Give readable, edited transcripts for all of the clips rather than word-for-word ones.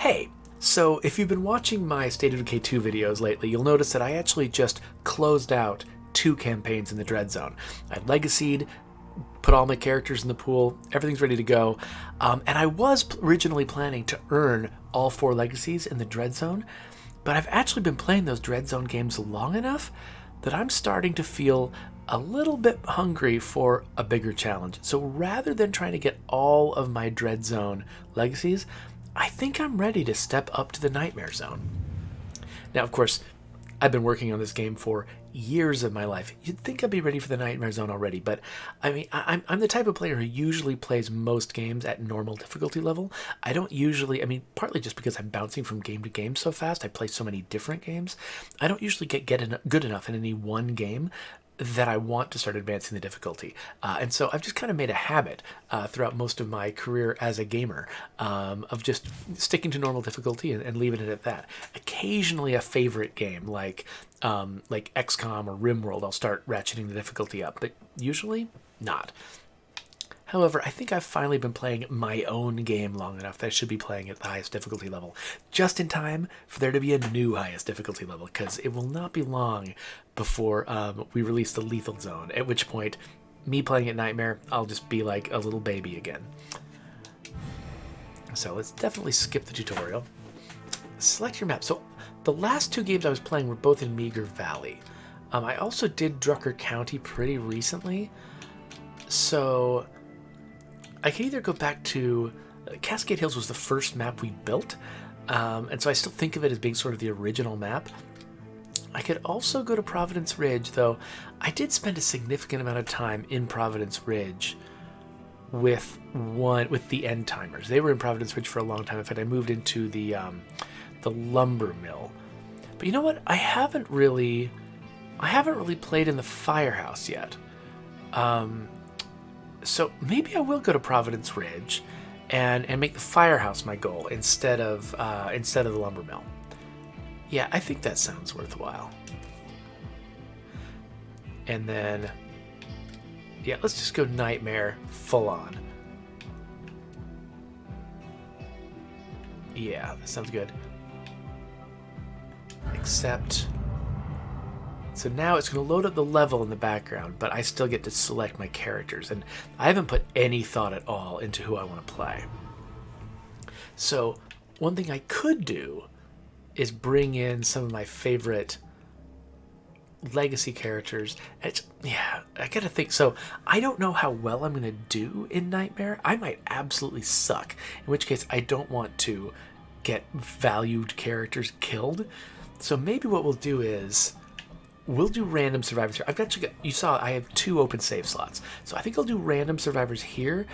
Hey, so if you've been watching my State of Decay 2 videos lately, you'll notice that I actually just closed out 2 campaigns in the Dread Zone. I legacied, put all my characters in the pool, everything's ready to go, and I was originally planning to earn all 4 legacies in the Dread Zone, but I've actually been playing those Dread Zone games long enough that I'm starting to feel a little bit hungry for a bigger challenge. So rather than trying to get all of my Dread Zone legacies, I think I'm ready to step up to the Nightmare Zone. Now, of course, I've been working on this game for years of my life. You'd think I'd be ready for the Nightmare Zone already, but I mean, I'm the type of player who usually plays most games at normal difficulty level. I don't usually, partly just because I'm bouncing from game to game so fast, I play so many different games, I don't usually get good enough in any one game that I want to start advancing the difficulty. And so I've just kind of made a habit throughout most of my career as a gamer of just sticking to normal difficulty and leaving it at that. Occasionally a favorite game like XCOM or RimWorld, I'll start ratcheting the difficulty up, but usually not. However, I think I've finally been playing my own game long enough that I should be playing at the highest difficulty level, just in time for there to be a new highest difficulty level, because it will not be long before we release the Lethal Zone, at which point, me playing at Nightmare, I'll just be like a little baby again. So let's definitely skip the tutorial. Select your map. So the last 2 games I was playing were both in Meager Valley. I also did Drucker County pretty recently, so I can either go back to Cascade Hills was the first map we built, and so I still think of it as being sort of the original map. I could also go to Providence Ridge, though I did spend a significant amount of time in Providence Ridge with the End Timers. They were in Providence Ridge for a long time. In fact, I moved into the lumber mill. But you know what? I haven't really played in the firehouse yet. So maybe I will go to Providence Ridge and make the firehouse my goal instead of the lumber mill. Yeah, I think that sounds worthwhile. And then, yeah, let's just go Nightmare full on. Yeah, that sounds good. Except, so now it's going to load up the level in the background, but I still get to select my characters, and I haven't put any thought at all into who I want to play. So one thing I could do is bring in some of my favorite legacy characters. I gotta think. So I don't know how well I'm going to do in Nightmare. I might absolutely suck, in which case I don't want to get valued characters killed. So maybe what we'll do is we'll do random survivors here. You saw I have 2 open save slots. So I think I'll do random survivors here,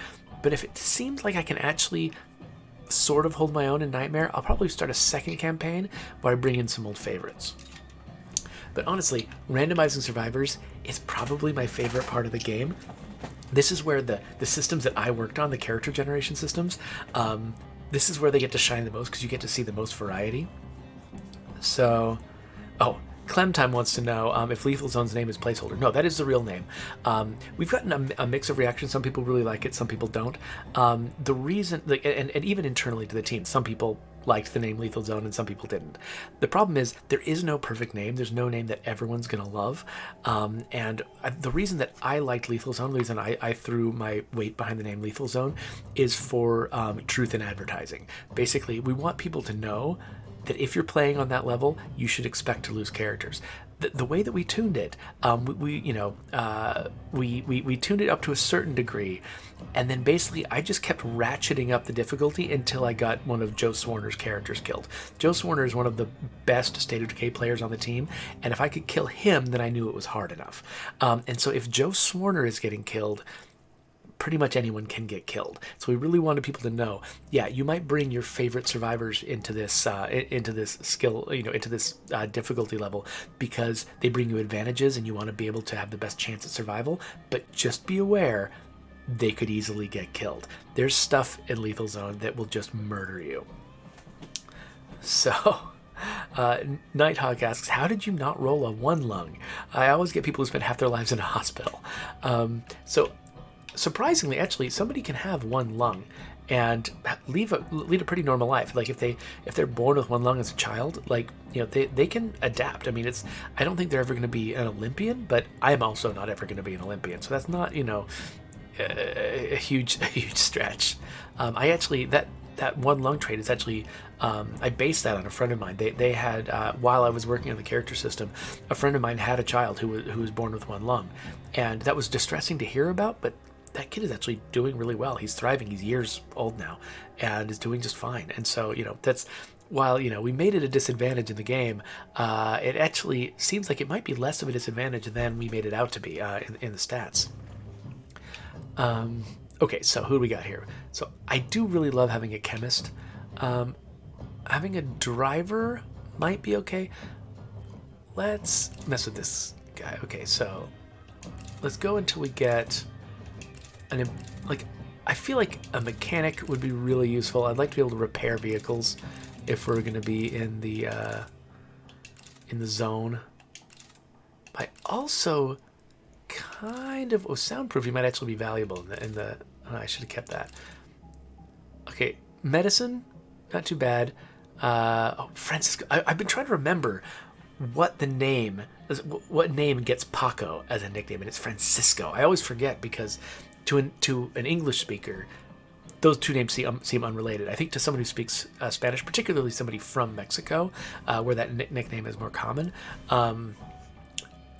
but if it seems like I can actually sort of hold my own in Nightmare, I'll probably start a second campaign where I bring in some old favorites. But honestly, randomizing survivors is probably my favorite part of the game. This is where the systems that I worked on, the character generation systems, this is where they get to shine the most because you get to see the most variety. So, Clemtime wants to know if Lethal Zone's name is placeholder. No, that is the real name. We've gotten a mix of reactions. Some people really like it, some people don't. The reason, and even internally to the team, some people liked the name Lethal Zone and some people didn't. The problem is there is no perfect name. There's no name that everyone's going to love. And the reason that I liked Lethal Zone, the reason I threw my weight behind the name Lethal Zone is for truth in advertising. Basically, we want people to know that if you're playing on that level, you should expect to lose characters. The way that we tuned it, we tuned it up to a certain degree, and then basically I just kept ratcheting up the difficulty until I got one of Joe Swarner's characters killed. Joe Swarner is one of the best State of Decay players on the team, and if I could kill him, then I knew it was hard enough. And so if Joe Swarner is getting killed, pretty much anyone can get killed. So we really wanted people to know, yeah, you might bring your favorite survivors into this skill, into this difficulty level because they bring you advantages and you want to be able to have the best chance at survival. But just be aware, they could easily get killed. There's stuff in Lethal Zone that will just murder you. So Nighthawk asks, how did you not roll a 1 lung? I always get people who spend half their lives in a hospital. So surprisingly, actually, somebody can have 1 lung and lead a pretty normal life. Like if they're born with one lung as a child, like, you know, they can adapt. I mean, I don't think they're ever going to be an Olympian, but I am also not ever going to be an Olympian. So that's not, you know, a huge stretch. I actually that one lung trait is actually, I based that on a friend of mine. They had, while I was working on the character system, a friend of mine had a child who was born with one lung, and that was distressing to hear about. But that kid is actually doing really well. He's thriving. He's years old now, and is doing just fine. And so, you know, that's, while, you know, we made it a disadvantage in the game, it actually seems like it might be less of a disadvantage than we made it out to be in the stats. Okay, so who do we got here? So I do really love having a chemist. Having a driver might be okay. Let's mess with this guy. Okay, so let's go until we get like, I feel like a mechanic would be really useful. I'd like to be able to repair vehicles if we're going to be in the zone. I also kind of, soundproofing might actually be valuable in the oh, I should have kept that. Okay, medicine, not too bad. Francisco. I've been trying to remember what name gets Paco as a nickname, and it's Francisco. I always forget because to an English speaker, those two names seem unrelated. I think to someone who speaks Spanish, particularly somebody from Mexico, where that nickname is more common,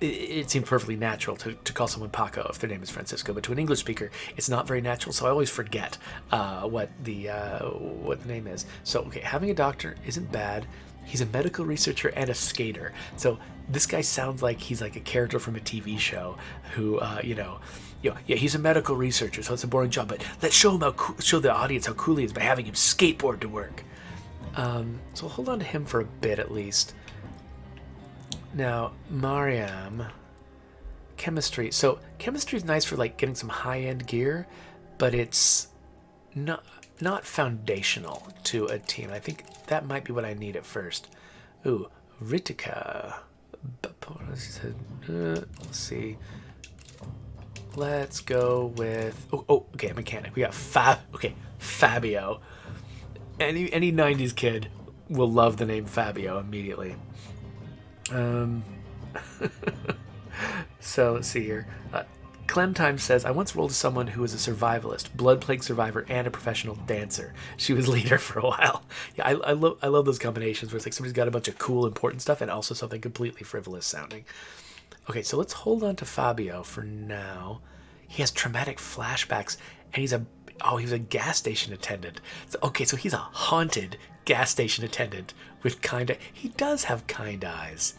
it seems perfectly natural to call someone Paco if their name is Francisco. But to an English speaker, it's not very natural, so I always forget what the name is. So, okay, having a doctor isn't bad. He's a medical researcher and a skater. So this guy sounds like he's like a character from a TV show who, yeah, he's a medical researcher, so it's a boring job. But let's show the audience how cool he is by having him skateboard to work. So we'll hold on to him for a bit at least. Now, Mariam, chemistry. So chemistry is nice for like getting some high-end gear, but it's not foundational to a team. I think that might be what I need at first. Ooh, Ritika. Let's see. Let's go with okay, mechanic. We got Fabio. Any 90s kid will love the name Fabio immediately. So let's see here. Clemtime says, I once rolled as someone who was a survivalist, blood plague survivor, and a professional dancer. She was leader for a while. Yeah, I love those combinations where it's like somebody's got a bunch of cool, important stuff and also something completely frivolous sounding. Okay, so let's hold on to Fabio for now. He has traumatic flashbacks, and he's a gas station attendant. So he's a haunted gas station attendant with he does have kind eyes.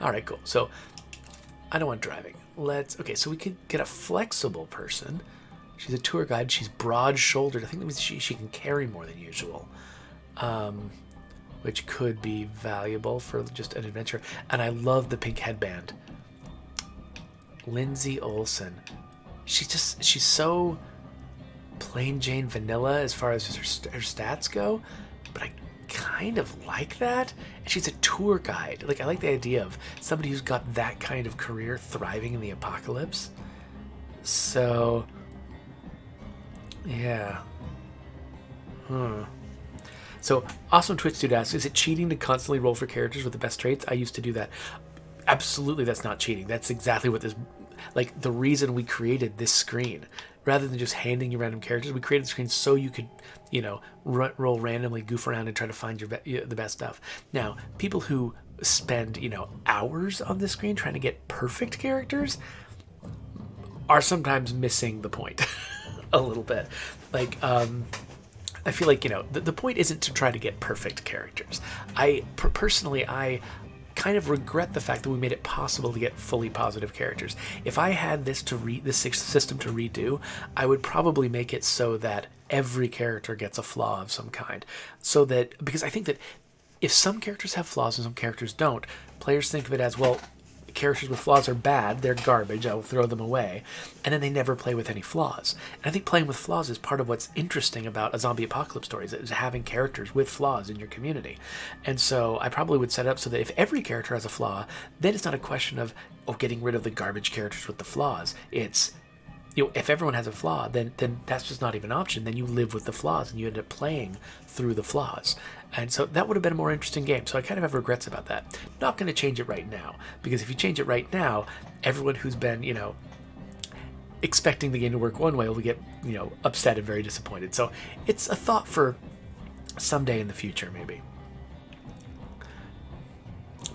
All right, cool. So I don't want driving. So we could get a flexible person. She's a tour guide. She's broad-shouldered. I think that means she can carry more than usual, which could be valuable for just an adventure. And I love the pink headband. Lindsay Olsen. She's so plain Jane vanilla as far as just her stats go, but I kind of like that. And she's a tour guide. Like, I like the idea of somebody who's got that kind of career thriving in the apocalypse. So yeah. So Awesome Twitch Dude asks, is it cheating to constantly roll for characters with the best traits? I used to do that. Absolutely, that's not cheating. That's exactly what this, like, the reason we created this screen. Rather than just handing you random characters, we created the screen so you could, roll randomly, goof around, and try to find the best stuff. Now, people who spend, hours on this screen trying to get perfect characters are sometimes missing the point a little bit. Like, I feel like, the point isn't to try to get perfect characters. Personally, I kind of regret the fact that we made it possible to get fully positive characters. If I had this system to redo, I would probably make it so that every character gets a flaw of some kind. Because I think that if some characters have flaws and some characters don't, players think of it as, well, characters with flaws are bad, they're garbage, I will throw them away, and then they never play with any flaws. And I think playing with flaws is part of what's interesting about a zombie apocalypse story, is having characters with flaws in your community. And so I probably would set it up so that if every character has a flaw, then it's not a question of getting rid of the garbage characters with the flaws. It's if everyone has a flaw, then that's just not even an option. Then you live with the flaws, and you end up playing through the flaws. And so that would have been a more interesting game. So I kind of have regrets about that. Not going to change it right now, because if you change it right now, everyone who's been, expecting the game to work one way will get, upset and very disappointed. So it's a thought for someday in the future, maybe.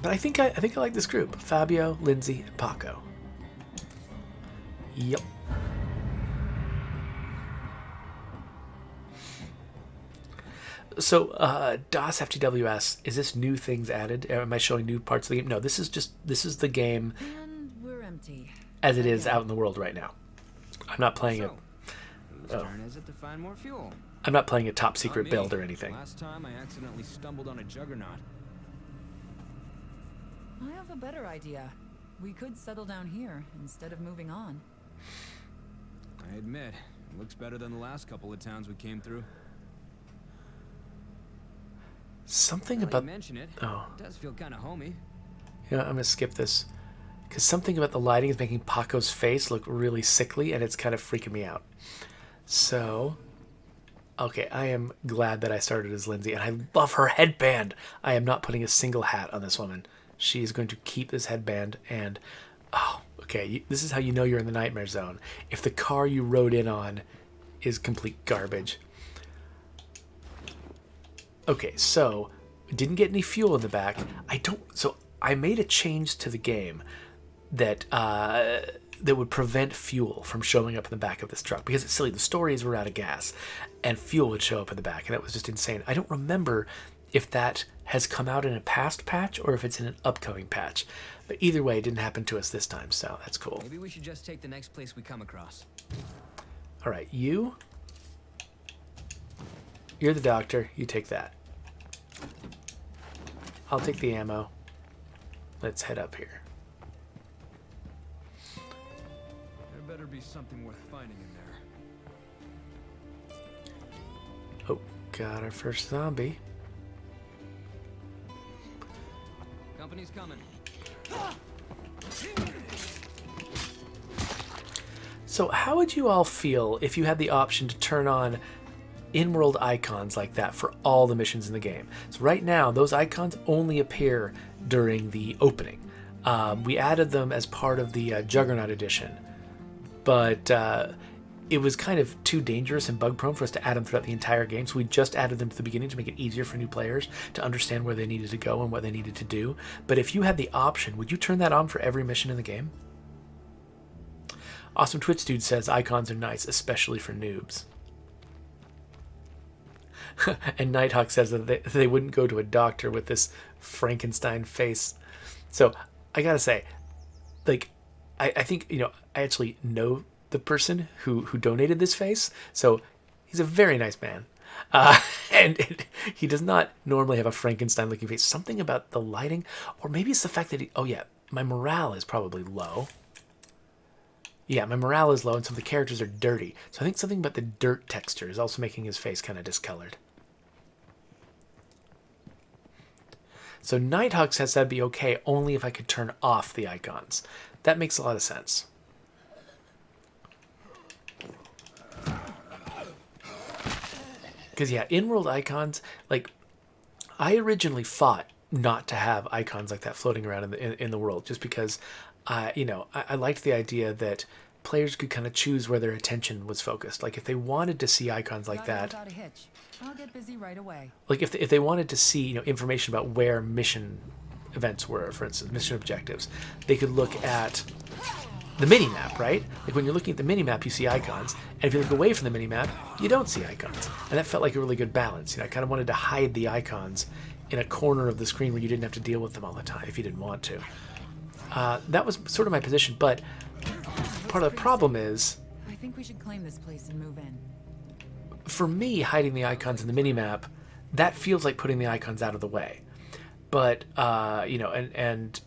But I think I like this group: Fabio, Lindsay, and Paco. Yep. So, DOS FTWS, is this new things added? Am I showing new parts of the game? No, this is the game And we're empty. as it is out in the world right now. I'm not playing So, whose turn is it to find more fuel? I'm not playing a top secret Not me. build or anything. Last time I accidentally stumbled on a juggernaut. I have a better idea. We could settle down here instead of moving on. I admit, it looks better than the last couple of towns we came through. Something Now that about you mention it, oh, it does feel kind of homey. I'm gonna skip this because something about the lighting is making Paco's face look really sickly, and it's kind of freaking me out. So, okay, I am glad that I started as Lindsay, and I love her headband. I am not putting a single hat on this woman. She's going to keep this headband, and okay, this is how you know you're in the nightmare zone. If the car you rode in on is complete garbage. Okay, so didn't get any fuel in the back. So I made a change to the game that would prevent fuel from showing up in the back of this truck, because it's silly. The story is we're out of gas, and fuel would show up in the back, and that was just insane. I don't remember if that has come out in a past patch or if it's in an upcoming patch, but either way, it didn't happen to us this time, so that's cool. Maybe we should just take the next place we come across. All right, you're the doctor. You take that. I'll take the ammo. Let's head up here. There better be something worth finding in there. Oh, got our first zombie. Company's coming. So how would you all feel if you had the option to turn on in-world icons like that for all the missions in the game? So right now, those icons only appear during the opening. We added them as part of the Juggernaut edition, but it was kind of too dangerous and bug-prone for us to add them throughout the entire game, so we just added them to the beginning to make it easier for new players to understand where they needed to go and what they needed to do. But if you had the option, would you turn that on for every mission in the game? Awesome Twitch Dude says icons are nice, especially for noobs. And Nighthawk says that they wouldn't go to a doctor with this Frankenstein face. So I gotta say, like, I think, I actually know the person who donated this face, so he's a very nice man. And he does not normally have a Frankenstein-looking face. Something about the lighting, or maybe it's the fact that my morale is probably low. Yeah, my morale is low, and some of the characters are dirty. So I think something about the dirt texture is also making his face kind of discolored. So Nighthawk says that'd be okay only if I could turn off the icons. That makes a lot of sense. Because, yeah, in-world icons, like, I originally fought not to have icons like that floating around in the world, just because, I liked the idea that players could kind of choose where their attention was focused. Like, if they wanted to see icons like that, Without a hitch. I'll get busy right away. like if they wanted to see, information about where mission events were, for instance, mission objectives, they could look at the mini-map, right? Like when you're looking at the mini-map, you see icons, and if you look away from the mini-map, you don't see icons. And that felt like a really good balance. I kind of wanted to hide the icons in a corner of the screen where you didn't have to deal with them all the time if you didn't want to. That was sort of my position, but part of the problem is, I think we should claim this place and move in. for me, hiding the icons in the minimap, that feels like putting the icons out of the way. But, and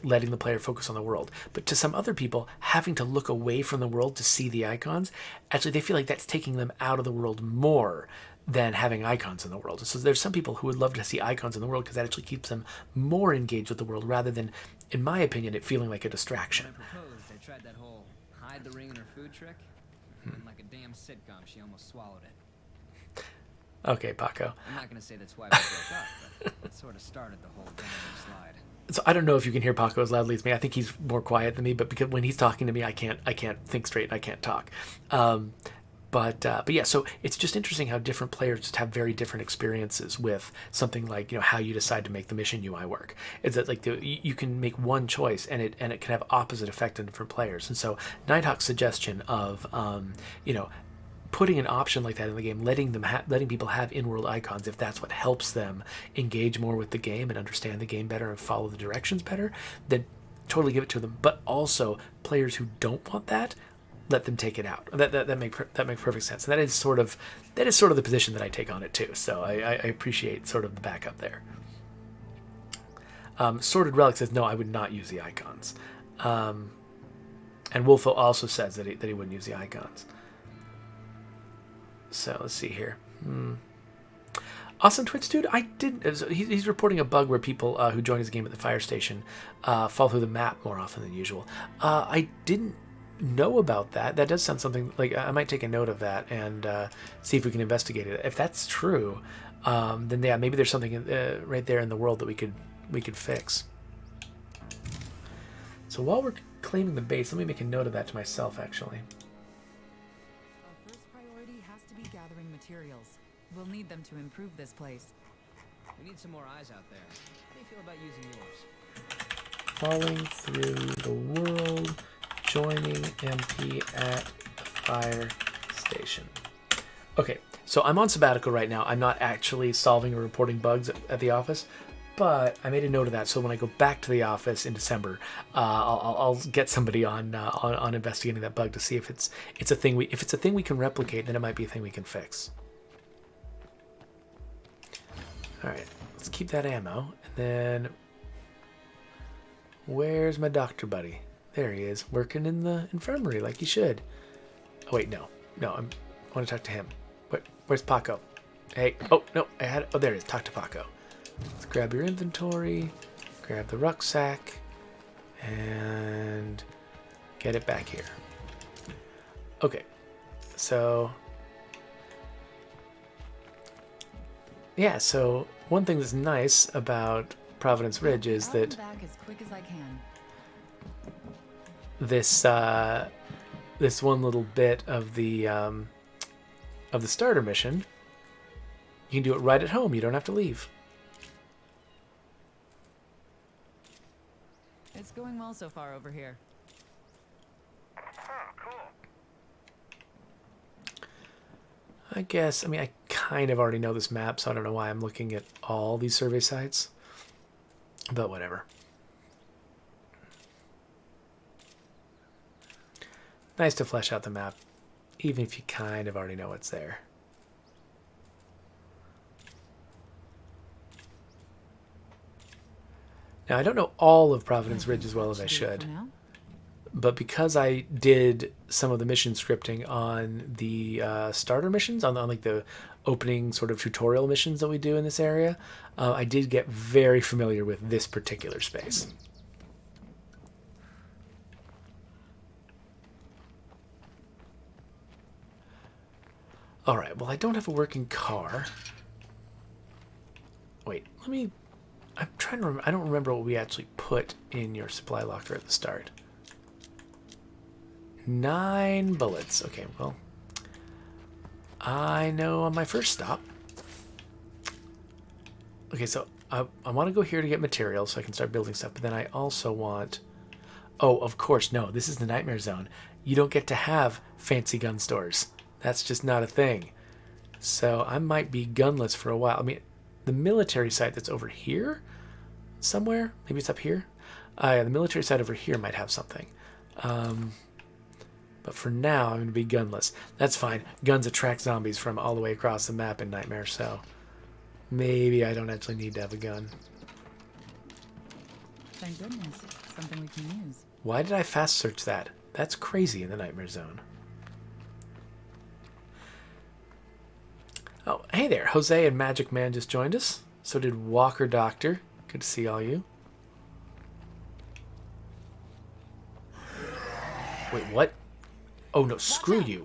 letting the player focus on the world. But to some other people, having to look away from the world to see the icons, actually they feel like that's taking them out of the world more than having icons in the world. So there's some people who would love to see icons in the world because that actually keeps them more engaged with the world rather than, in my opinion, it feeling like a distraction. I propose they tried that whole hide the ring in her food trick. And like a damn sitcom, she almost swallowed it. Okay, Paco. I'm not gonna say that's why we broke up, but it sort of started the whole downward slide. So I don't know if you can hear Paco as loudly as me. I think he's more quiet than me, but because when he's talking to me, I can't think straight and I can't talk. But yeah, so it's just interesting how different players just have very different experiences with something like, how you decide to make the mission UI work. It's that like you can make one choice and it can have opposite effect on different players. And so Nighthawk's suggestion of putting an option like that in the game, letting people have in-world icons if that's what helps them engage more with the game and understand the game better and follow the directions better, then totally give it to them. But also players who don't want that, let them take it out. That makes perfect sense. And that is sort of the position that I take on it too. So I appreciate sort of the backup there. Sorted Relic says no, I would not use the icons. And Wolfo also says that he wouldn't use the icons. So let's see here. Awesome Twitch dude, I didn't. He's reporting a bug where people who join his game at the fire station fall through the map more often than usual. I didn't know about that. That does sound something like I might take a note of that and see if we can investigate it. If that's true, then yeah, maybe there's something right there in the world that we could fix. So while we're claiming the base, let me make a note of that to myself actually. Our first priority has to be gathering materials. We'll need them to improve this place. We need some more eyes out there. How do you feel about using yours? Falling through the world, joining MP at the fire station. Okay, so I'm on sabbatical right now. I'm not actually solving or reporting bugs at the office, but I made a note of that. So when I go back to the office in December, I'll get somebody on investigating that bug to see if it's a thing we can replicate. Then it might be a thing we can fix. All right, let's keep that ammo, and then where's my doctor buddy? There he is, working in the infirmary like he should. Oh wait, no, I want to talk to him. Where's Paco? Hey, oh no, there it is. Talk to Paco. Let's grab your inventory, grab the rucksack, and get it back here. Okay, so yeah, so one thing that's nice about Providence Ridge is I'll that be back as quick as I can. this one little bit of the starter mission, you can do it right at home. You don't have to leave. It's going well so far over here. I guess, I kind of already know this map, so I don't know why I'm looking at all these survey sites. But whatever. Nice to flesh out the map, even if you kind of already know what's there. Now, I don't know all of Providence Ridge as well as I should. But because I did some of the mission scripting on the starter missions, on like the opening sort of tutorial missions that we do in this area, I did get very familiar with this particular space. All right, well, I don't have a working car. Wait, I'm trying to remember. I don't remember what we actually put in your supply locker at the start. 9 bullets. Okay, well, I know on my first stop. Okay, so I want to go here to get materials so I can start building stuff, but then I also want... Oh, of course, no, this is the Nightmare Zone. You don't get to have fancy gun stores. That's just not a thing. So I might be gunless for a while. The military site that's over here somewhere, maybe it's up here. Yeah, the military site over here might have something. But for now, I'm going to be gunless. That's fine. Guns attract zombies from all the way across the map in Nightmare, so maybe I don't actually need to have a gun. Thank goodness. Something we can use. Why did I fast search that? That's crazy in the Nightmare Zone. Oh, hey there. Jose and Magic Man just joined us. So did Walker Doctor. Good to see all you. Wait, what? Oh no, screw you.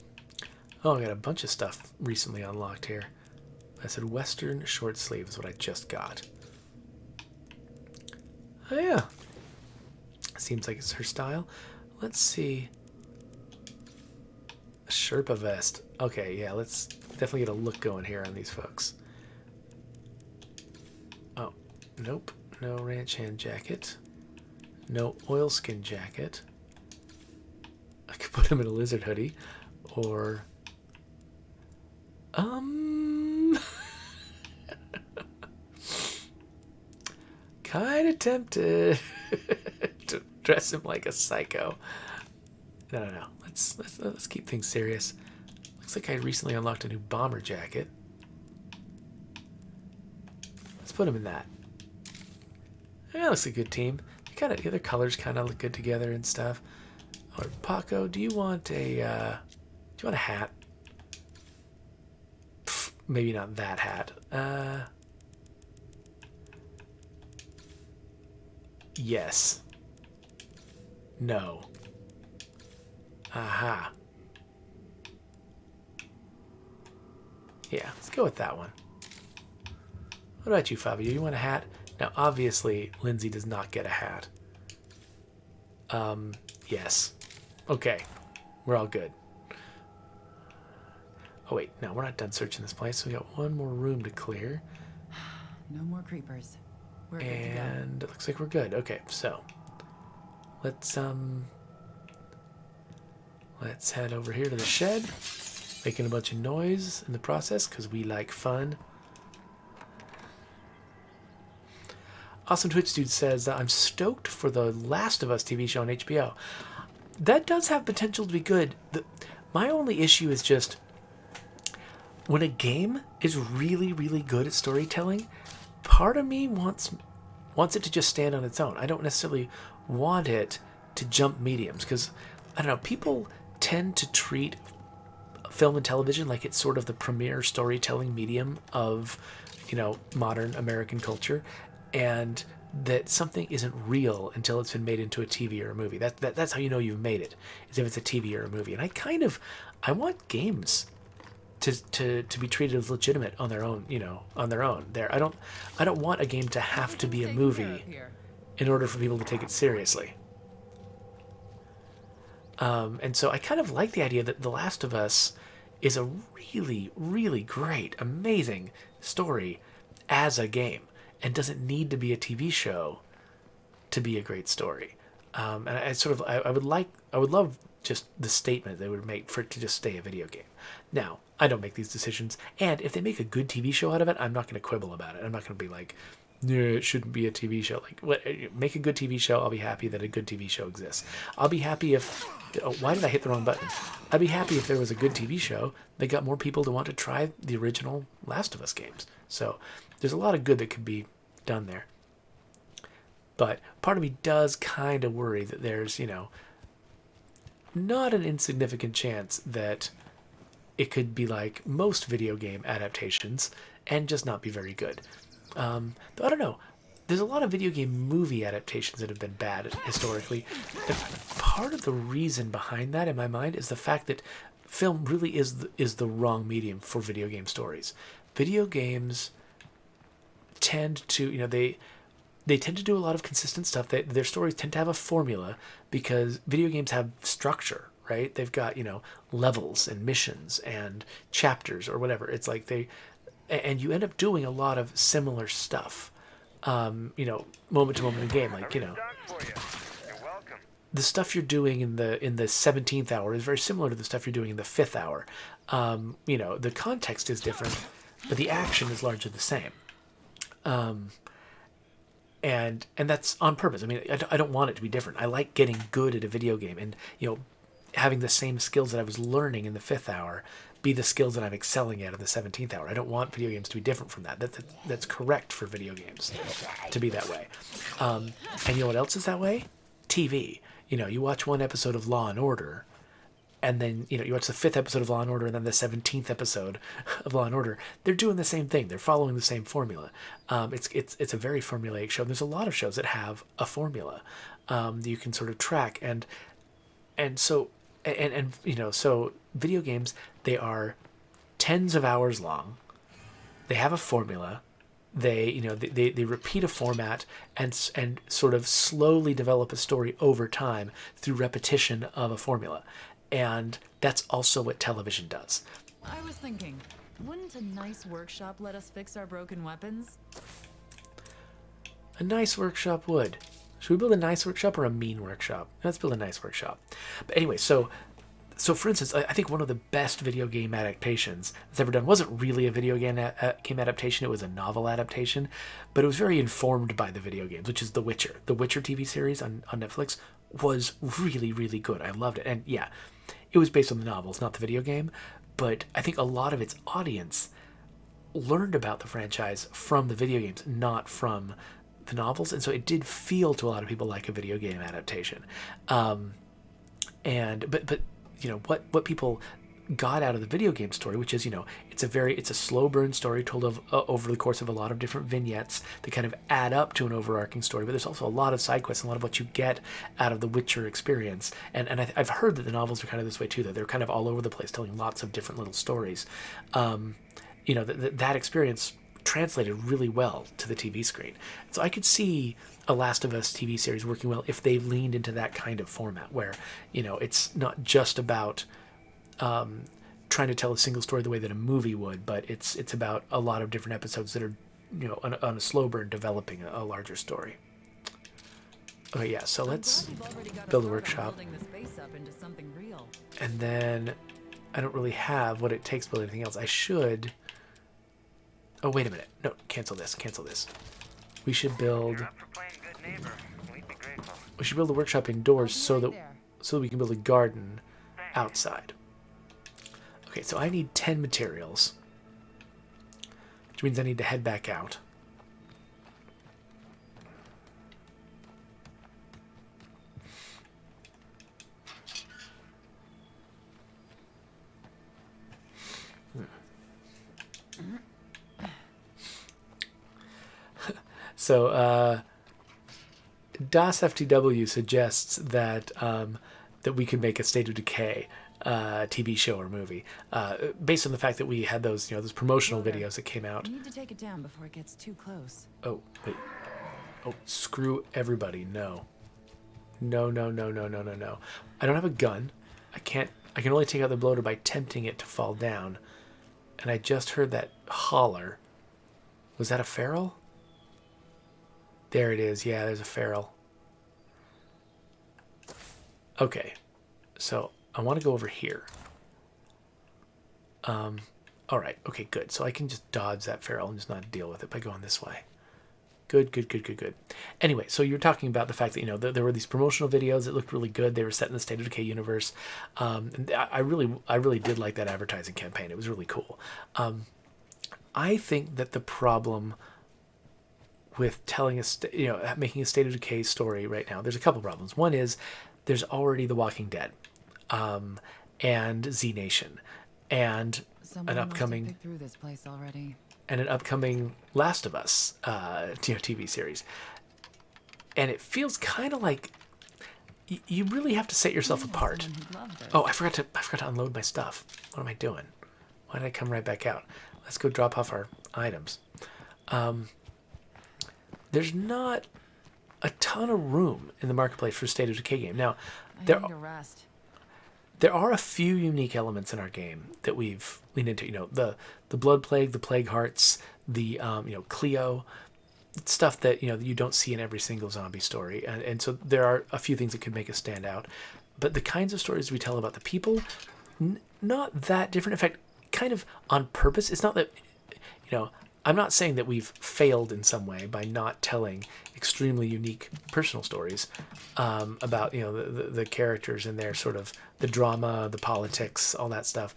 Oh, I got a bunch of stuff recently unlocked here. I said Western short sleeve is what I just got. Oh yeah. Seems like it's her style. Let's see. A Sherpa vest. Okay, yeah, let's definitely get a look going here on these folks. Oh, nope. No ranch hand jacket. No oilskin jacket. I could put him in a lizard hoodie. Or... Kinda tempted to dress him like a psycho. No. Let's keep things serious. Looks like I recently unlocked a new bomber jacket. Let's put him in that. Yeah, looks like a good team. The other colors kind of look good together and stuff. Or Paco, do you want a hat? Pff, maybe not that hat. Yes. No. Aha. Yeah, let's go with that one. What about you, Fabio? You want a hat? Now, obviously, Lindsay does not get a hat. Yes. Okay. We're all good. Oh, wait. No, we're not done searching this place. We got one more room to clear. No more creepers. We're good to go. And it looks like we're good. Okay, so let's head over here to the shed, making a bunch of noise in the process because we like fun. Awesome Twitch Dude says I'm stoked for the Last of Us TV show on HBO. That does have potential to be good. My only issue is just when a game is really, really good at storytelling, part of me wants it to just stand on its own. I don't necessarily want it to jump mediums because, I don't know, people tend to treat film and television like it's sort of the premier storytelling medium of, modern American culture, and that something isn't real until it's been made into a TV or a movie. That's how you know you've made it, is if it's a TV or a movie. And I want games to be treated as legitimate on their own, on their own. I don't want a game to have to be a movie in order for people to take it seriously. And so I kind of like the idea that The Last of Us is a really, really great, amazing story as a game, and doesn't need to be a TV show to be a great story. And I would love just the statement they would make for it to just stay a video game. Now, I don't make these decisions, and if they make a good TV show out of it, I'm not going to quibble about it. I'm not going to be like, yeah, it shouldn't be a TV show. Make a good TV show. I'll be happy that a good TV show exists. I'll be happy if... Oh, why did I hit the wrong button? I'd be happy if there was a good TV show that got more people to want to try the original Last of Us games. So there's a lot of good that could be done there. But part of me does kind of worry that there's, not an insignificant chance that it could be like most video game adaptations and just not be very good. Though I don't know. There's a lot of video game movie adaptations that have been bad historically. And part of the reason behind that, in my mind, is the fact that film really is the wrong medium for video game stories. Video games tend to, they tend to do a lot of consistent stuff. Their stories tend to have a formula because video games have structure, right? They've got, levels and missions and chapters or whatever. It's like and you end up doing a lot of similar stuff, moment to moment in the game. Like, the stuff you're doing in the 17th hour is very similar to the stuff you're doing in the 5th hour. The context is different, but the action is largely the same. And that's on purpose. I mean, I don't want it to be different. I like getting good at a video game and, having the same skills that I was learning in the 5th hour be the skills that I'm excelling at in the 17th hour. I don't want video games to be different from that. That's correct for video games to be that way. And you know what else is that way? TV. You watch one episode of Law and Order, and then, you watch the 5th episode of Law & Order and then the 17th episode of Law & Order. They're doing the same thing. They're following the same formula. It's a very formulaic show. And there's a lot of shows that have a formula that you can sort of track. And so and so video games, they are tens of hours long. They have a formula. They repeat a format and sort of slowly develop a story over time through repetition of a formula. And that's also what television does. I was thinking, wouldn't a nice workshop let us fix our broken weapons? A nice workshop would. Should we build a nice workshop or a mean workshop? Let's build a nice workshop. But anyway, so for instance, I think one of the best video game adaptations that's ever done wasn't really a video game adaptation. It was a novel adaptation, but it was very informed by the video games, which is The Witcher. The Witcher TV series on Netflix was really, really good. I loved it. And yeah, it was based on the novels, not the video game, but I think a lot of its audience learned about the franchise from the video games, not from the novels, and so it did feel to a lot of people like a video game adaptation. But what people got out of the video game story, which is it's a slow burn story told over the course of a lot of different vignettes that kind of add up to an overarching story. But there's also a lot of side quests and a lot of what you get out of the Witcher experience. And I've heard that the novels are kind of this way too, that they're kind of all over the place, telling lots of different little stories. That experience translated really well to the TV screen. So I could see a Last of Us TV series working well if they leaned into that kind of format where, it's not just about trying to tell a single story the way that a movie would, but it's about a lot of different episodes that are, on a slow burn developing a larger story. Okay, yeah, so let's build a workshop. And then I don't really have what it takes to build anything else. I should... Oh, wait a minute. No, cancel this. We should build... We should build a workshop indoors so that we can build a garden outside. Okay, so I need 10 materials, which means I need to head back out. So, DOS FTW suggests that that we could make a State of Decay TV show or movie based on the fact that we had those those promotional videos that came out. You need to take it down before it gets too close. Oh wait! Oh, screw everybody! No! I don't have a gun. I can only take out the bloater by tempting it to fall down. And I just heard that holler. Was that a feral? There it is. Yeah, there's a feral. Okay, so I want to go over here. All right. Okay, good. So I can just dodge that feral and just not deal with it by going this way. Good. Anyway, so you're talking about the fact that there were these promotional videos that looked really good. They were set in the State of Decay universe. And I really did like that advertising campaign. It was really cool. I think that the problem with telling making a State of Decay story right now, there's a couple problems. One is there's already The Walking Dead, and Z Nation, and Someone an upcoming must have picked through this place already. and an upcoming Last of Us TV series. And it feels kind of like you really have to set yourself apart. Oh, I forgot to unload my stuff. What am I doing? Why did I come right back out? Let's go drop off our items. There's not a ton of room in the marketplace for a State of Decay game. Now, I need a rest. there are a few unique elements in our game that we've leaned into. The Blood Plague, the Plague Hearts, the Cleo, stuff that you don't see in every single zombie story, and so there are a few things that could make us stand out. But the kinds of stories we tell about the people, not that different. In fact, kind of on purpose. It's not that I'm not saying that we've failed in some way by not telling extremely unique personal stories about the characters and their sort of the drama, the politics, all that stuff.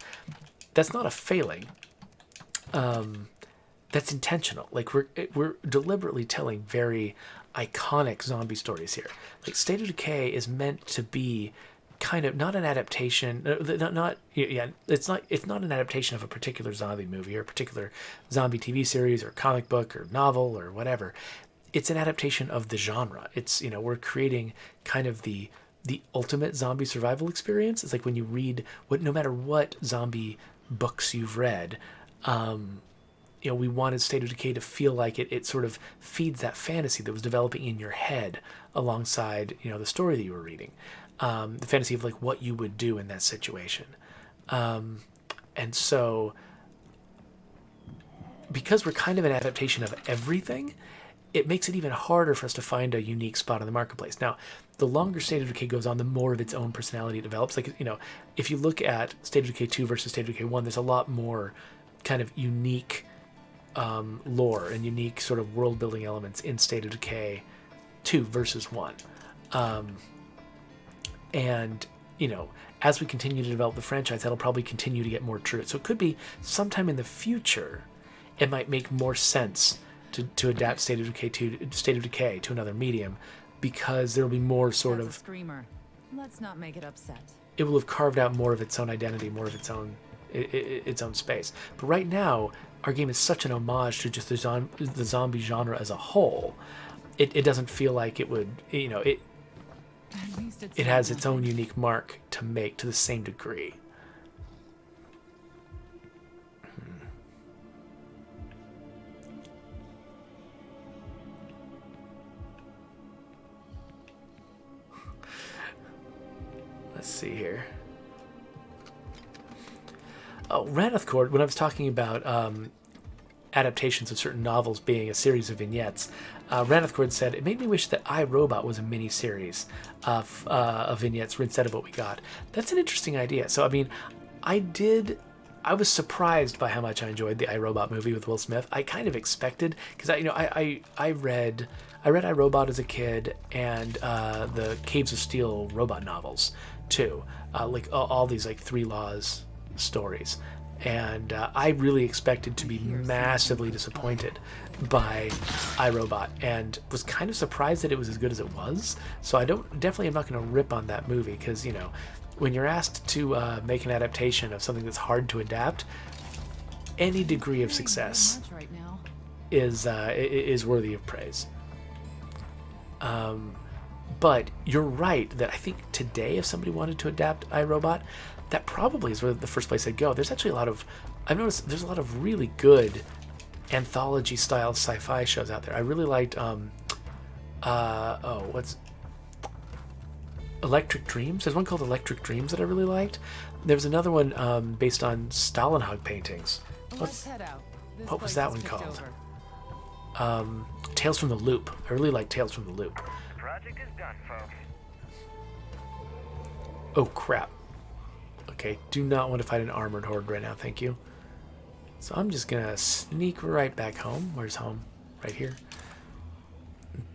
That's not a failing. That's intentional. Like we're deliberately telling very iconic zombie stories here. Like State of Decay is meant to be kind of not an adaptation, it's not an adaptation of a particular zombie movie or a particular zombie TV series or comic book or novel or whatever. It's an adaptation of the genre. It's we're creating kind of the the ultimate zombie survival experience. It's like when you read no matter what zombie books you've read, we wanted State of Decay to feel like it sort of feeds that fantasy that was developing in your head alongside, the story that you were reading. The fantasy of like what you would do in that situation. And so because we're kind of an adaptation of everything, it makes it even harder for us to find a unique spot in the marketplace. Now, the longer State of Decay goes on, the more of its own personality it develops. Like, if you look at State of Decay 2 versus State of Decay 1, there's a lot more kind of unique lore and unique sort of world building elements in State of Decay 2 versus 1. And, as we continue to develop the franchise, that'll probably continue to get more true. So it could be sometime in the future, it might make more sense to adapt State of Decay to another medium, because there will be more sort That's of a screamer. Let's not make it upset. it will have carved out more of its own identity, more of its own space. But right now, our game is such an homage to just the zombie genre as a whole. It doesn't feel like it would, it At least it's it has its own unique mark to make to the same degree. Let's see here. Oh, Raneth Cord, when I was talking about adaptations of certain novels being a series of vignettes, Raneth Cord said, it made me wish that iRobot was a mini-series of vignettes instead of what we got. That's an interesting idea. So, I mean, I was surprised by how much I enjoyed the iRobot movie with Will Smith. I kind of expected, because I read iRobot as a kid, and the Caves of Steel robot novels too, like all these like Three Laws stories, and I really expected to be massively disappointed by iRobot, and was kind of surprised that it was as good as it was. So I definitely am not going to rip on that movie, because when you're asked to make an adaptation of something that's hard to adapt, any degree of success Right now. is worthy of praise. But you're right that I think today, if somebody wanted to adapt iRobot, that probably is where the first place I'd go. There's actually I've noticed there's a lot of really good anthology style sci-fi shows out there. I really liked what's Electric Dreams. There's one called Electric Dreams that I really liked. There's another one based on Stalinhog paintings. Let's head out. This what was place that is one kicked called? over. Tales from the Loop. I really like Tales from the Loop. Project is done, folks. Oh crap. Okay, do not want to fight an armored horde right now, thank you. So I'm just gonna sneak right back home. Where's home? Right here.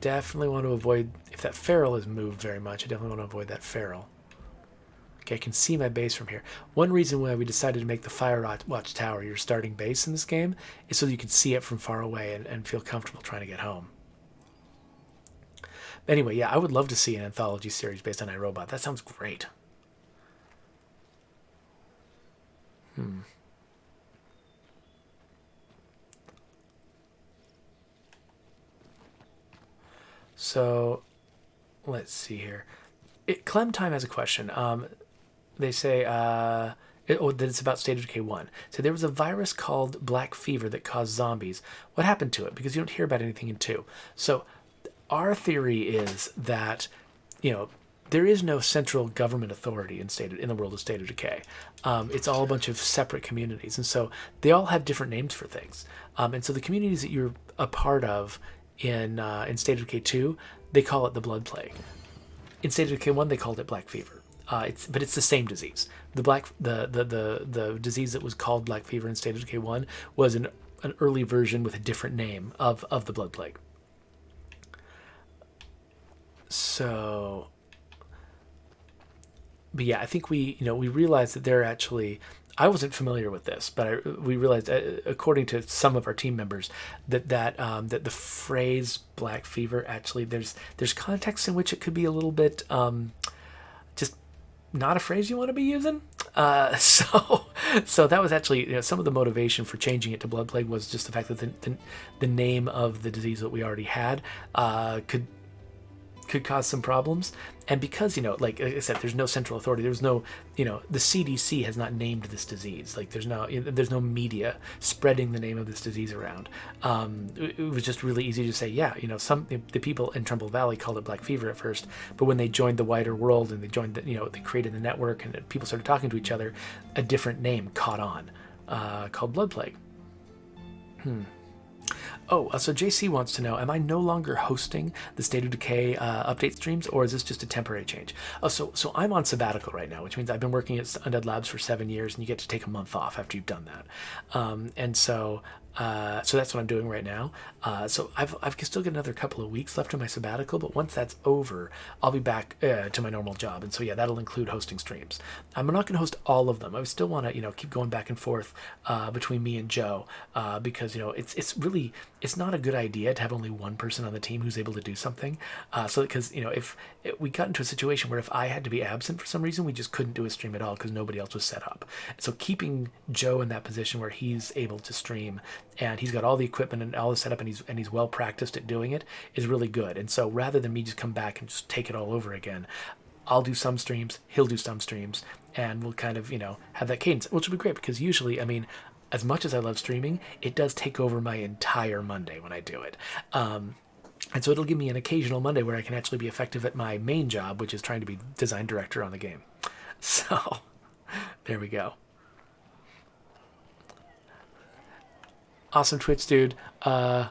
Definitely want to avoid, if that feral has moved very much, I definitely want to avoid that feral. Okay, I can see my base from here. One reason why we decided to make the Firewatch Tower your starting base in this game is so that you can see it from far away and feel comfortable trying to get home. But anyway, yeah, I would love to see an anthology series based on iRobot. That sounds great. So, let's see here. Clementine has a question. They say that it's about State of Decay 1. So there was a virus called Black Fever that caused zombies. What happened to it? Because you don't hear about anything in 2. So our theory is that, there is no central government authority in the world of State of Decay. It's all a bunch of separate communities, and so they all have different names for things. And so the communities that you're a part of in State of Decay 2, they call it the Blood Plague. In State of Decay 1, they called it Black Fever. But it's the same disease. The disease that was called Black Fever in State of Decay 1 was an early version with a different name of the Blood Plague. So, but yeah, I think we realized that they're actually, I wasn't familiar with this, but we realized, according to some of our team members, that the phrase Black Fever, actually there's context in which it could be a little bit just not a phrase you want to be using. So that was actually, some of the motivation for changing it to Blood Plague was just the fact that the name of the disease that we already had could could cause some problems. And because, like I said, there's no central authority. There's no, the CDC has not named this disease. Like there's no media spreading the name of this disease around. It was just really easy to say, yeah, the people in Trumbull Valley called it black fever at first, but when they joined the wider world and they joined they created the network and people started talking to each other, a different name caught on, called blood plague. Oh, so JC wants to know, am I no longer hosting the State of Decay update streams, or is this just a temporary change? Oh, so I'm on sabbatical right now, which means I've been working at Undead Labs for 7 years, and you get to take a month off after you've done that. And so that's what I'm doing right now. So I've still got another couple of weeks left of my sabbatical, but once that's over, I'll be back to my normal job. And so yeah, that'll include hosting streams. I'm not going to host all of them. I still want to keep going back and forth between me and Joe because it's not a good idea to have only one person on the team who's able to do something. Because if we got into a situation where if I had to be absent for some reason, we just couldn't do a stream at all because nobody else was set up. So keeping Joe in that position where he's able to stream and he's got all the equipment and all the setup and he's well practiced at doing it is really good. And so rather than me just come back and just take it all over again, I'll do some streams, he'll do some streams, and we'll kind of, have that cadence, which will be great because usually, as much as I love streaming, it does take over my entire Monday when I do it. And so it'll give me an occasional Monday where I can actually be effective at my main job, which is trying to be design director on the game. So there we go. Awesome Twitch dude. I'll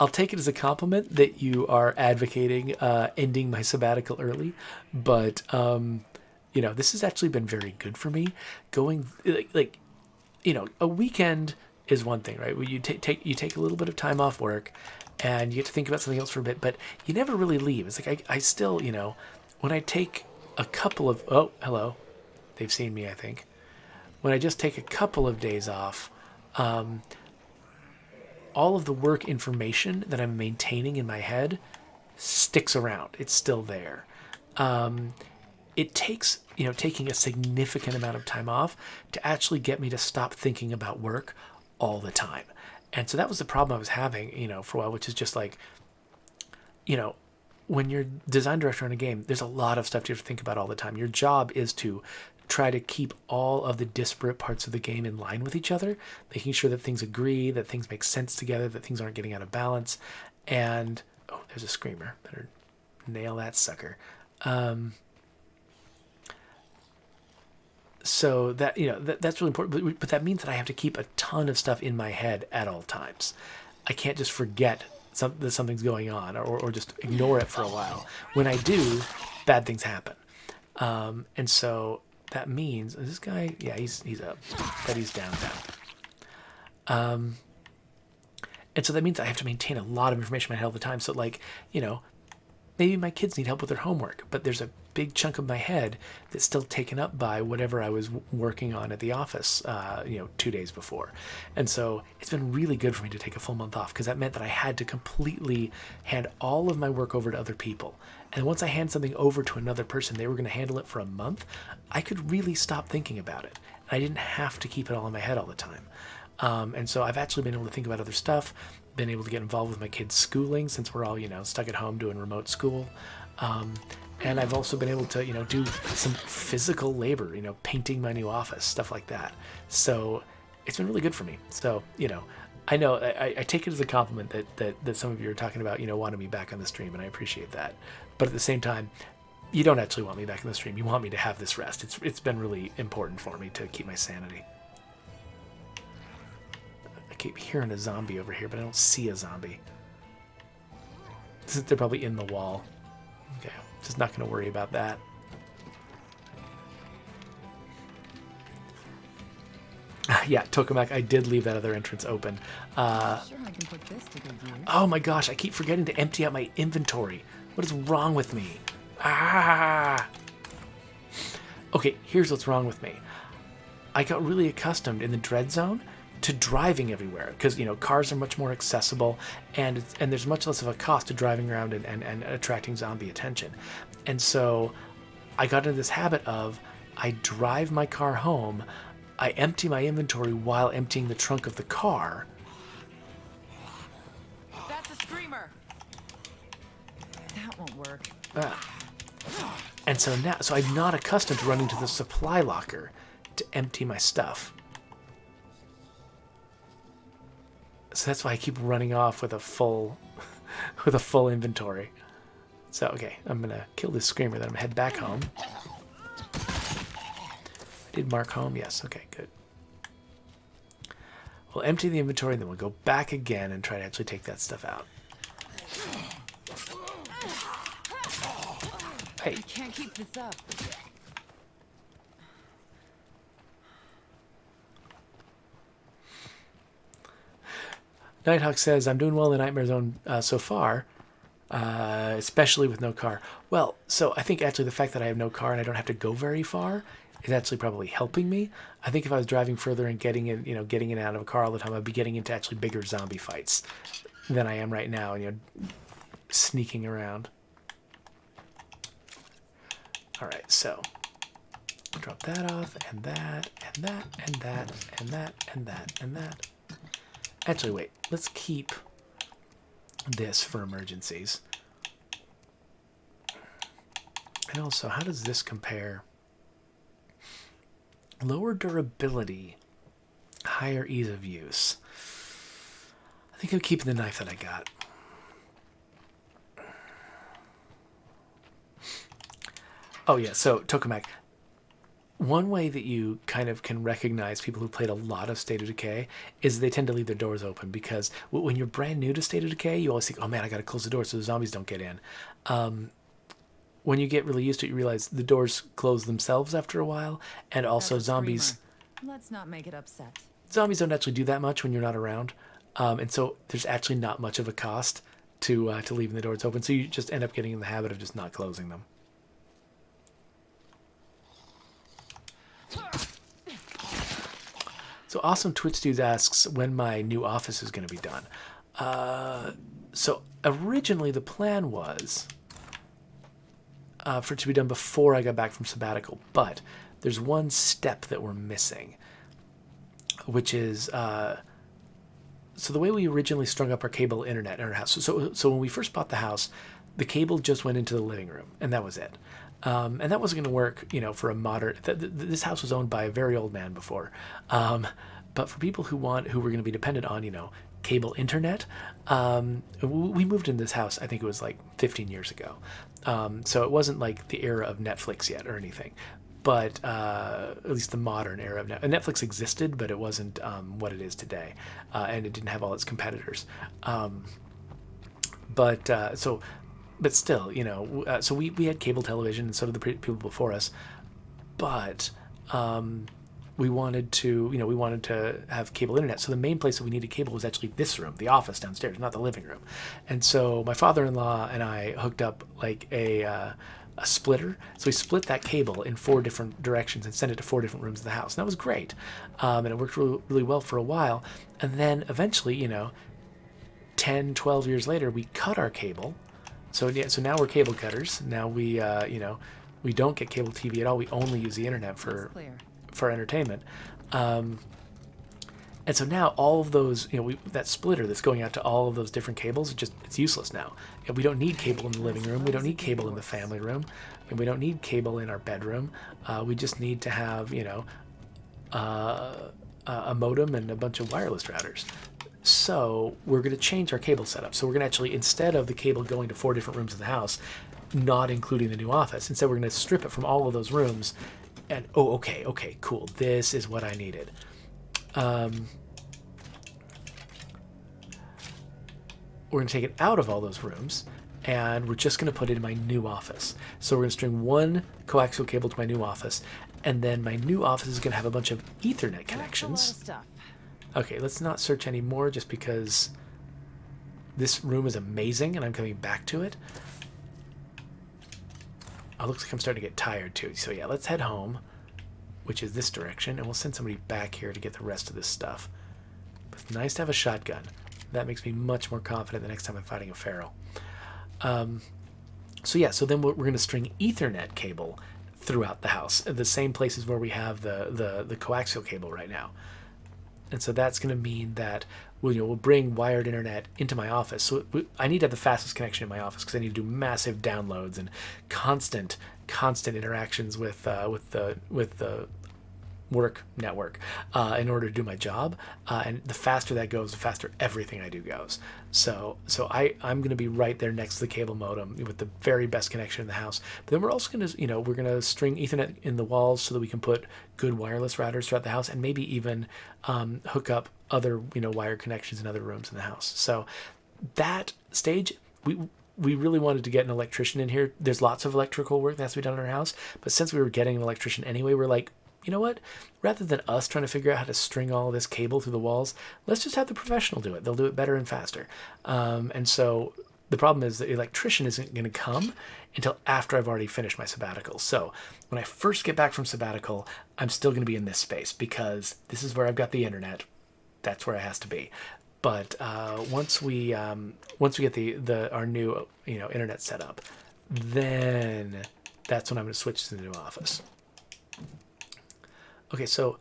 take it as a compliment that you are advocating ending my sabbatical early, but this has actually been very good for me. Going a weekend is one thing, right? Where you take a little bit of time off work and you get to think about something else for a bit, but you never really leave. It's like I still, when I take a couple of hello, they've seen me, I think. When I just take a couple of days off, all of the work information that I'm maintaining in my head sticks around. It's still there. It takes, taking a significant amount of time off to actually get me to stop thinking about work all the time. And so that was the problem I was having, for a while, which is just like, when you're design director on a game, there's a lot of stuff you have to think about all the time. Your job is to try to keep all of the disparate parts of the game in line with each other, making sure that things agree, that things make sense together, that things aren't getting out of balance. And, oh, there's a screamer. Better nail that sucker. So that, that's really important. But that means that I have to keep a ton of stuff in my head at all times. I can't just forget that something's going on or just ignore it for a while. When I do, bad things happen. And so that means, is this guy, yeah, he's up, but he's down. And so that means I have to maintain a lot of information in my head all the time. So maybe my kids need help with their homework, but there's a big chunk of my head that's still taken up by whatever I was working on at the office, 2 days before. And so it's been really good for me to take a full month off because that meant that I had to completely hand all of my work over to other people. And once I hand something over to another person, they were going to handle it for a month. I could really stop thinking about it. And I didn't have to keep it all in my head all the time. And so I've actually been able to think about other stuff, been able to get involved with my kids' schooling since we're all, stuck at home doing remote school. And I've also been able to, do some physical labor, painting my new office, stuff like that. So it's been really good for me. So, I know I take it as a compliment that some of you are talking about, wanting me back on the stream, and I appreciate that. But at the same time, you don't actually want me back in the stream. You want me to have this rest. It's been really important for me to keep my sanity. I keep hearing a zombie over here, but I don't see a zombie. They're probably in the wall. Okay, just not going to worry about that. Yeah, Tokamak, I did leave that other entrance open. Sure, I can put this to good use. Oh my gosh, I keep forgetting to empty out my inventory. What is wrong with me? Ah! Okay, here's what's wrong with me. I got really accustomed in the Dread Zone to driving everywhere because, cars are much more accessible and there's much less of a cost to driving around and attracting zombie attention. And so I got into this habit of I drive my car home, I empty my inventory while emptying the trunk of the car. That's a screamer. That That won't work. And so now, so I'm not accustomed to running to the supply locker to empty my stuff. So that's why I keep running off with a full, with a full inventory. So okay, I'm gonna kill this screamer. Then I'm gonna head back home. I did mark home. Yes. Okay. Good. We'll empty the inventory, and then we'll go back again and try to actually take that stuff out. Hey. I can't keep this up. Nighthawk says, I'm doing well in the Nightmare Zone so far, especially with no car. Well, so I think actually the fact that I have no car and I don't have to go very far is actually probably helping me. I think if I was driving further and getting in, getting in and out of a car all the time, I'd be getting into actually bigger zombie fights than I am right now, sneaking around. All right, so drop that off, and that, and that, and that, and that, and that, and that. Actually, wait. Let's keep this for emergencies. And also, how does this compare? Lower durability, higher ease of use. I think I'm keeping the knife that I got. Oh yeah, so Tokamak. One way that you kind of can recognize people who played a lot of State of Decay is they tend to leave their doors open, because when you're brand new to State of Decay, you always think, oh man, I gotta close the door so the zombies don't get in. When you get really used to it, you realize the doors close themselves after a while, and also That's a zombies... screamer. Let's not make it upset. Zombies don't actually do that much when you're not around, and so there's actually not much of a cost to leaving the doors open, so you just end up getting in the habit of just not closing them. So Awesome Twitch Dudes asks when my new office is going to be done. So originally the plan was for it to be done before I got back from sabbatical, but there's one step that we're missing, which is so the way we originally strung up our cable internet in our house. So when we first bought the house, the cable just went into the living room, and that was it. And that wasn't going to work, for a modern... This house was owned by a very old man before. But for people who were going to be dependent on, cable internet, we moved into this house, I think it was like 15 years ago. So it wasn't like the era of Netflix yet or anything. But at least the modern era of Netflix existed, but it wasn't what it is today. And it didn't have all its competitors. But still, so we had cable television, and so did the people before us. But we wanted to have cable internet. So the main place that we needed cable was actually this room, the office downstairs, not the living room. And so my father-in-law and I hooked up like a splitter. So we split that cable in 4 different directions and sent it to 4 different rooms of the house. And that was great. And it worked really, really well for a while. And then eventually, 10, 12 years later, we cut our cable. So now we're cable cutters. Now we don't get cable TV at all. We only use the internet for entertainment. And so now all of those, that splitter that's going out to all of those different cables, it's useless now. And we don't need cable in the living room. We don't need cable in the family room, and we don't need cable in our bedroom. We just need to have a modem and a bunch of wireless routers. So we're going to change our cable setup. So we're going to actually, instead of the cable going to 4 different rooms of the house, not including the new office, instead we're going to strip it from all of those rooms. And okay, cool. This is what I needed. We're going to take it out of all those rooms, and we're just going to put it in my new office. So we're going to string 1 coaxial cable to my new office, and then my new office is going to have a bunch of Ethernet connections. That's a lot of stuff. Okay, let's not search anymore just because this room is amazing and I'm coming back to it. Oh, looks like I'm starting to get tired too. So yeah, let's head home, which is this direction, and we'll send somebody back here to get the rest of this stuff. But it's nice to have a shotgun. That makes me much more confident the next time I'm fighting a feral. So then we're going to string Ethernet cable throughout the house, at the same places where we have the coaxial cable right now. And so that's going to mean that will bring wired internet into my office. So I need to have the fastest connection in my office because I need to do massive downloads and constant interactions with the work network in order to do my job. And the faster that goes, the faster everything I do goes. So I'm going to be right there next to the cable modem with the very best connection in the house. But then we're also going to, we're going to string Ethernet in the walls so that we can put good wireless routers throughout the house and maybe even hook up other, wired connections in other rooms in the house. So that stage, we really wanted to get an electrician in here. There's lots of electrical work that has to be done in our house. But since we were getting an electrician anyway, we're like, you know what? Rather than us trying to figure out how to string all this cable through the walls, let's just have the professional do it. They'll do it better and faster. And so the problem is the electrician isn't going to come until after I've already finished my sabbatical. So when I first get back from sabbatical, I'm still going to be in this space because this is where I've got the internet. That's where it has to be. But once we get our new internet set up, then that's when I'm going to switch to the new office. Okay, so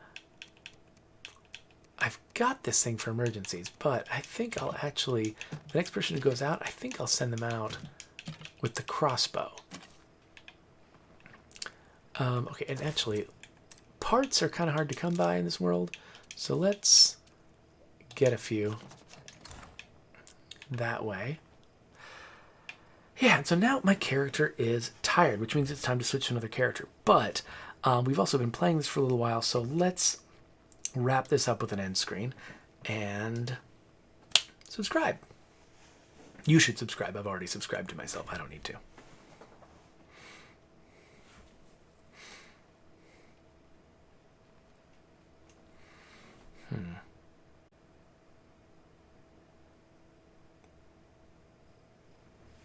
I've got this thing for emergencies, but I think I'll actually, the next person who goes out, I think I'll send them out with the crossbow. Okay, and actually, parts are kind of hard to come by in this world, so let's get a few that way. Yeah, and so now my character is tired, which means it's time to switch to another character, but we've also been playing this for a little while, so let's wrap this up with an end screen and subscribe. You should subscribe. I've already subscribed to myself. I don't need to.